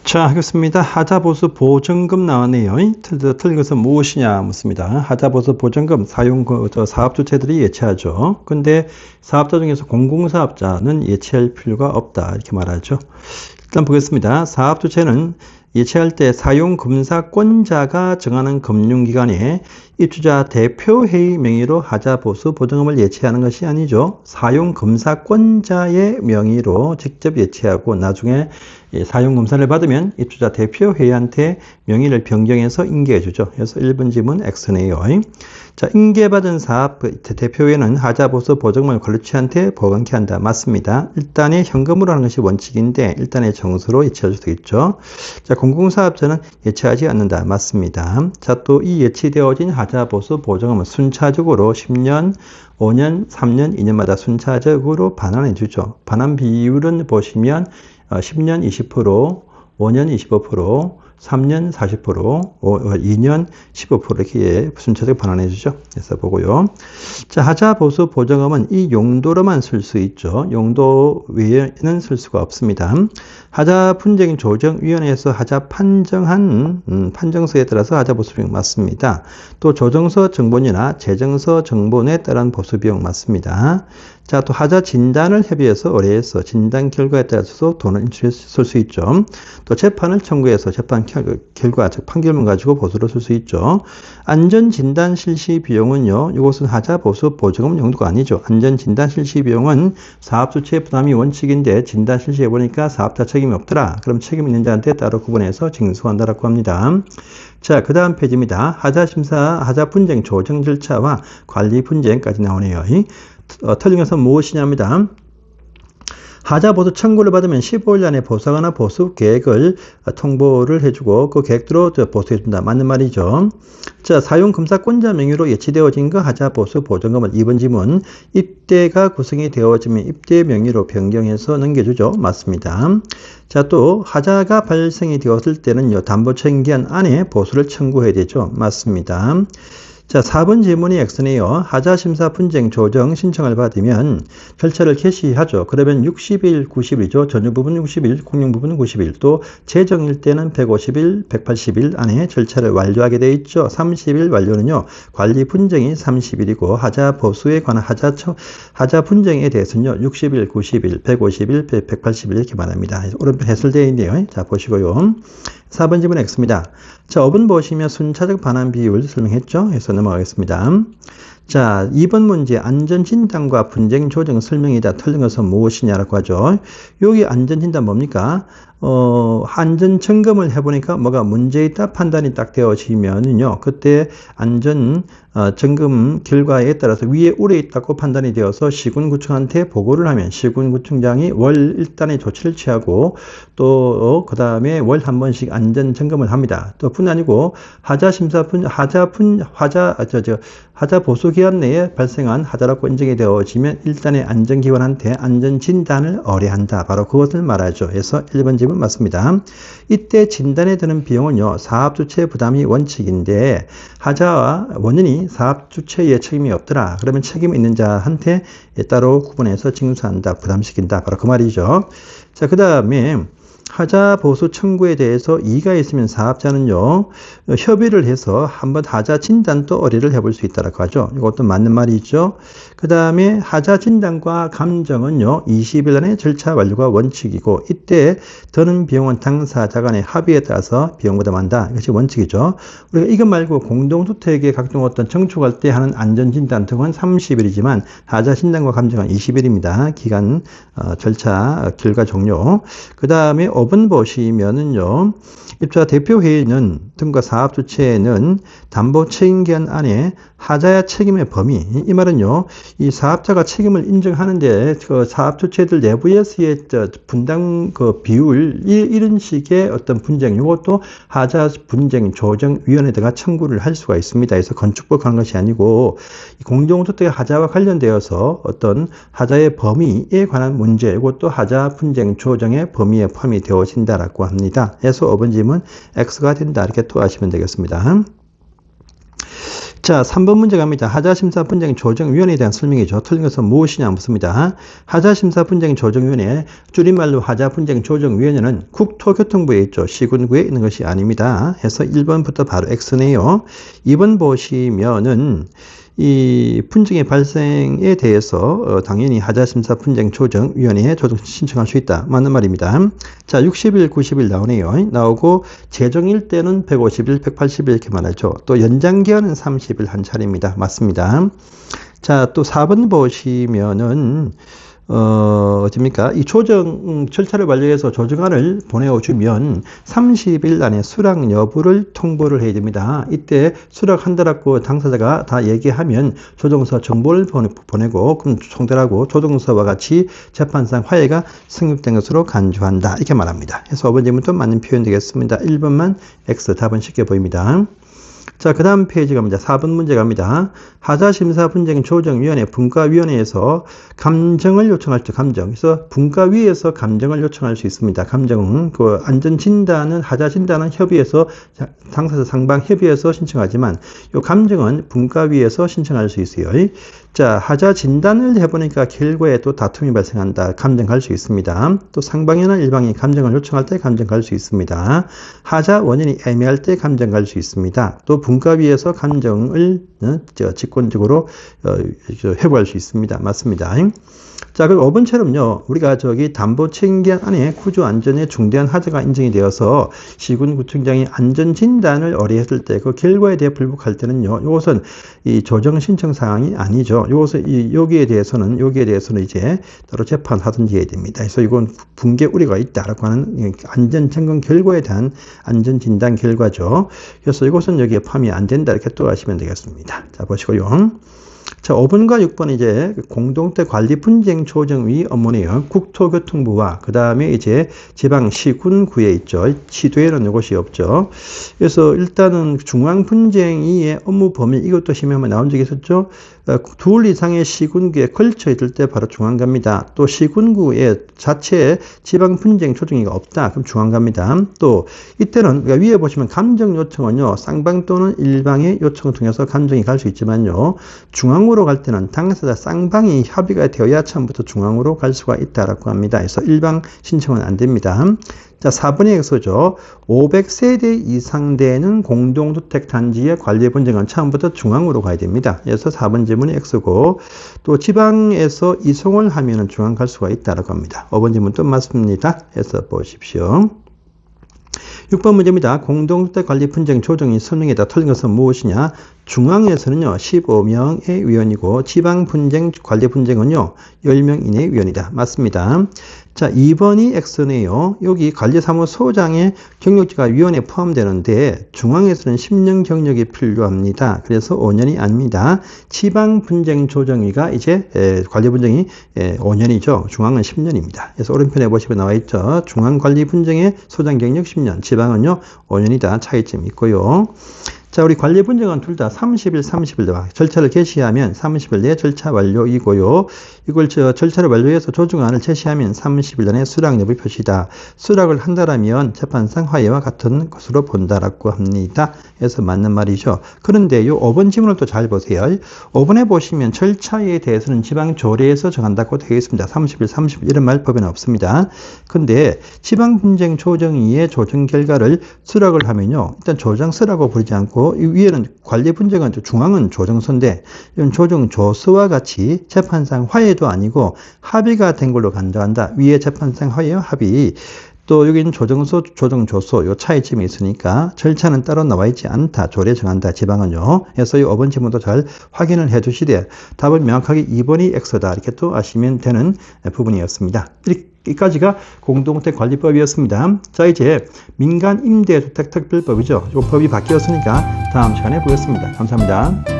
자, 하겠습니다. 하자보수 보증금 나왔네요. 틀린 것은 무엇이냐 묻습니다. 하자보수 보증금 사용 사업주체들이 예치하죠. 근데 사업자 중에서 공공사업자는 예치할 필요가 없다 이렇게 말하죠. 일단 보겠습니다. 사업주체는 예치할 때 사용금사권자가 정하는 금융기관에 입주자 대표회의 명의로 하자보수 보증금을 예치하는 것이 아니죠. 사용금사권자의 명의로 직접 예치하고 나중에 사용검사를 받으면 입주자 대표회의한테 명의를 변경해서 인계해 주죠. 그래서 1번 지문 X네요. 자, 인계받은 사업 대표회는 하자보수 보증금을 관리처한테 보관케 한다. 맞습니다. 일단에 현금으로 하는 것이 원칙인데 일단에 정서로 예치할 수도 있죠. 자, 공공사업자는 예치하지 않는다. 맞습니다. 자, 또 이 예치되어진 하자보수 보증금은 순차적으로 10년, 5년, 3년, 2년마다 순차적으로 반환해 주죠. 반환 비율은 보시면 10년 20%, 5년 25%, 3년 40%, 2년 15% 이렇게 순차적으로 반환해 주죠. 그래서 보고요. 자, 하자보수 보증금은 이 용도로만 쓸 수 있죠. 용도 외에는 쓸 수가 없습니다. 하자분쟁 조정위원회에서 하자 판정한 판정서에 따라서 하자보수 비용 맞습니다. 또 조정서 정본이나 재정서 정본에 따른 보수 비용 맞습니다. 자, 또 하자 진단을 협의해서 의뢰해서 진단 결과에 따라서 돈을 쓸 수 있죠. 또 재판을 청구해서 재판 결과, 즉 판결문 가지고 보수를 쓸 수 있죠. 안전진단 실시 비용은요, 이것은 하자보수 보증금 용도가 아니죠. 안전진단 실시 비용은 사업주체 부담이 원칙인데 진단 실시해보니까 사업자 책임이 없더라. 그럼 책임 있는 자한테 따로 구분해서 징수한다라고 합니다. 자, 그 다음 페이지입니다. 하자심사, 하자분쟁 조정 절차와 관리 분쟁까지 나오네요. 틀린 것은 무엇이냐입니다. 하자보수 청구를 받으면 15일 안에 보수하거나 보수 계획을 통보를 해주고 그 계획대로 보수해준다. 맞는 말이죠. 자, 사용금사권자 명의로 예치되어진 그 하자보수 보증금은 2번 지문 입대가 구성이 되어지면 입대 명의로 변경해서 넘겨주죠. 맞습니다. 자, 또 하자가 발생이 되었을 때는요, 담보책임기한 안에 보수를 청구해야 되죠. 맞습니다. 자, 4번 질문이 X네요. 하자심사 분쟁 조정 신청을 받으면 절차를 개시하죠. 그러면 60일, 90일이죠. 전유 부분 60일, 공용 부분 90일, 또 재정일 때는 150일, 180일 안에 절차를 완료하게 되어 있죠. 30일 완료는요, 관리 분쟁이 30일이고 하자 보수에 관한 하자 분쟁에 대해서는요, 60일, 90일, 150일, 180일 이렇게 말합니다. 오른편 해설되어 있네요. 자, 보시고요. 4번 질문 X입니다. 자, 5번 보시면 순차적 반환 비율 설명했죠? 해서 넘어가겠습니다. 자, 2번 문제 안전진단과 분쟁 조정 설명이다. 틀린 것은 무엇이냐라고 하죠. 여기 안전진단 뭡니까? 안전 점검을 해보니까 뭐가 문제 있다 판단이 딱 되어지면은요, 그때 안전 점검 결과에 따라서 위에 우려 있다고 판단이 되어서 시군구청한테 보고를 하면 시군구청장이 월 일단의 조치를 취하고 또 그 다음에 월 한 번씩 안전 점검을 합니다. 또 뿐 아니고 하자 보수 기간 내에 발생한 하자라고 인정이 되어지면 일단의 안전기관한테 안전진단을 의뢰한다. 바로 그것을 말하죠. 그래서 1번 질문 맞습니다. 이때 진단에 드는 비용은요, 사업주체 부담이 원칙인데 하자와 원인이 사업주체의 책임이 없더라. 그러면 책임 있는 자한테 따로 구분해서 징수한다. 부담시킨다. 바로 그 말이죠. 자, 그 다음에 하자 보수 청구에 대해서 이의가 있으면 사업자는요, 협의를 해서 한번 하자 진단도 의뢰를 해볼 수 있다고 하죠. 이것도 맞는 말이죠. 그 다음에 하자 진단과 감정은요, 20일 안에 절차 완료가 원칙이고 이때 드는 비용은 당사자 간의 합의에 따라서 비용 부담한다. 이것이 원칙이죠. 우리가 이것 말고 공동주택의 각종 어떤 정축할 때 하는 안전진단 등은 30일이지만 하자 진단과 감정은 20일입니다. 기간, 절차, 결과 종료. 그 다음에 5번 보시면은요, 입주자 대표회의는 등과 사업주체는 담보책임기한 안에 하자의 책임의 범위, 이 말은요, 이 사업자가 책임을 인정하는데 그 사업주체들 내부에서의 분담 그 비율, 이런 식의 어떤 분쟁, 이것도 하자 분쟁 조정위원회가 청구를 할 수가 있습니다. 그래서 건축법 하는 것이 아니고 공동주택 하자와 관련되어서 어떤 하자의 범위에 관한 문제, 이것도 하자 분쟁 조정의 범위에 포함이 되어진다라고 합니다. 그래서 5번 질문 X가 된다. 이렇게 또 하시면 되겠습니다. 자, 3번 문제 갑니다. 하자심사분쟁 조정위원회에 대한 설명이죠. 틀린 것은 무엇이냐 묻습니다. 하자심사분쟁 조정위원회, 줄임말로 하자분쟁 조정위원회는 국토교통부에 있죠. 시군구에 있는 것이 아닙니다. 해서 1번부터 바로 X네요. 2번 보시면은 이 분쟁의 발생에 대해서 당연히 하자심사분쟁조정위원회에 조정 신청할 수 있다. 맞는 말입니다. 자, 60일, 90일 나오네요. 나오고 재정일 때는 150일, 180일 이렇게 말하죠. 또 연장기한은 30일 한 차례입니다. 맞습니다. 자, 또 4번 보시면은 어떻습니까? 이 조정 절차를 완료해서 조정안을 보내주면 30일 안에 수락 여부를 통보를 해야 됩니다. 이때 수락한다라고 당사자가 다 얘기하면 조정서 정보를 보내고 그럼 총대하고 조정서와 같이 재판상 화해가 성립된 것으로 간주한다. 이렇게 말합니다. 그래서 5번 질문도 맞는 표현 되겠습니다. 1번만 X 답은 쉽게 보입니다. 자, 그 다음 페이지 갑니다. 4번 문제 갑니다. 하자심사분쟁조정위원회 분과위원회에서 감정을 요청할 때 감정. 그래서 분과위에서 감정을 요청할 수 있습니다. 감정, 그 안전진단은 하자진단은 협의해서 당사자 상방 협의해서 신청하지만 이 감정은 분과위에서 신청할 수 있어요. 자, 하자진단을 해보니까 결과에 또 다툼이 발생한다. 감정 갈 수 있습니다. 또 상방이나 일방이 감정을 요청할 때 감정 갈 수 있습니다. 하자 원인이 애매할 때 감정 갈 수 있습니다. 또 분과위에서 감정을 직권적으로 회부할 수 있습니다. 맞습니다. 자, 그리고 5번처럼요, 우리가 담보책임기한 안에 구조 안전에 중대한 하자가 인정이 되어서 시군구청장이 안전진단을 의뢰했을 때 그 결과에 대해 불복할 때는요, 이것은 이 조정 신청 사항이 아니죠. 여기에 대해서는 이제 따로 재판하든지 해야 됩니다. 그래서 이건 붕괴 우려가 있다라고 하는 안전점검 결과에 대한 안전진단 결과죠. 그래서 이것은 여기에 포함이 안 된다. 이렇게 또 하시면 되겠습니다. 자, 보시고요. 자, 5번과 6번 이제 공동체 관리 분쟁 조정위 업무네요. 국토교통부와 그 다음에 이제 지방시군구에 있죠. 시도에는 이것이 없죠. 그래서 일단은 중앙분쟁위의 업무 범위 이것도 심의하면 나온 적이 있었죠. 둘 이상의 시군구에 걸쳐 있을 때 바로 중앙갑니다. 또 시군구에 자체에 지방분쟁 조정위가 없다. 그럼 중앙갑니다. 또 이때는 그러니까 위에 보시면 감정 요청은요. 쌍방 또는 일방의 요청을 통해서 감정이 갈 수 있지만요. 중앙으로 갈 때는 당사자 쌍방이 협의가 되어야 처음부터 중앙으로 갈 수가 있다라고 합니다. 그래서 일방 신청은 안 됩니다. 자, 4번의 X죠. 500세대 이상 되는 공동주택 단지의 관리 분쟁은 처음부터 중앙으로 가야 됩니다. 그래서 4번 질문이 X고, 또 지방에서 이송을 하면은 중앙 갈 수가 있다라고 합니다. 5번 질문도 맞습니다. 해서 보십시오. 6번 문제입니다. 공동주택 관리 분쟁 조정이 설명에다 틀린 것은 무엇이냐? 중앙에서는요, 15명의 위원이고, 지방 분쟁, 관리 분쟁은요, 10명 이내의 위원이다. 맞습니다. 자, 2번이 X네요. 여기 관리사무소장의 경력지가 위원에 포함되는데, 중앙에서는 10년 경력이 필요합니다. 그래서 5년이 아닙니다. 지방 분쟁 조정위가 이제, 관리 분쟁이 5년이죠. 중앙은 10년입니다. 그래서 오른편에 보시면 나와 있죠. 중앙 관리 분쟁의 소장 경력 10년, 지방은요, 5년이다. 차이점이 있고요. 자, 우리 관리 분쟁은 둘 다 30일 절차를 개시하면 30일 내에 절차 완료이고요. 이걸 절차를 완료해서 조정안을 제시하면 30일 안에 수락 여부 표시다. 수락을 한다라면 재판상 화해와 같은 것으로 본다라고 합니다. 그래서 맞는 말이죠. 그런데 요 5번 지문을 또 잘 보세요. 5번에 보시면 절차에 대해서는 지방 조례에서 정한다고 되어 있습니다. 30일 이런 말 법에는 없습니다. 근데 지방 분쟁 조정위의 조정 결과를 수락을 하면요. 일단 조정서라고 부르지 않고 이 위에는 관리 분쟁은 중앙은 조정서인데 이런 조정조서와 같이 재판상 화해도 아니고 합의가 된 걸로 간주한다. 위에 재판상 화해와 합의. 또 여기는 조정서, 조정조서 요 차이점이 있으니까 절차는 따로 나와 있지 않다. 조례 정한다. 지방은요. 그래서 이 5번 지문도 잘 확인을 해 두시되 답은 명확하게 2번이 X다. 이렇게 또 아시면 되는 부분이었습니다. 여기까지가 공동주택 관리법이었습니다. 자, 이제 민간 임대주택 특별법이죠. 이 법이 바뀌었으니까 다음 시간에 보겠습니다. 감사합니다.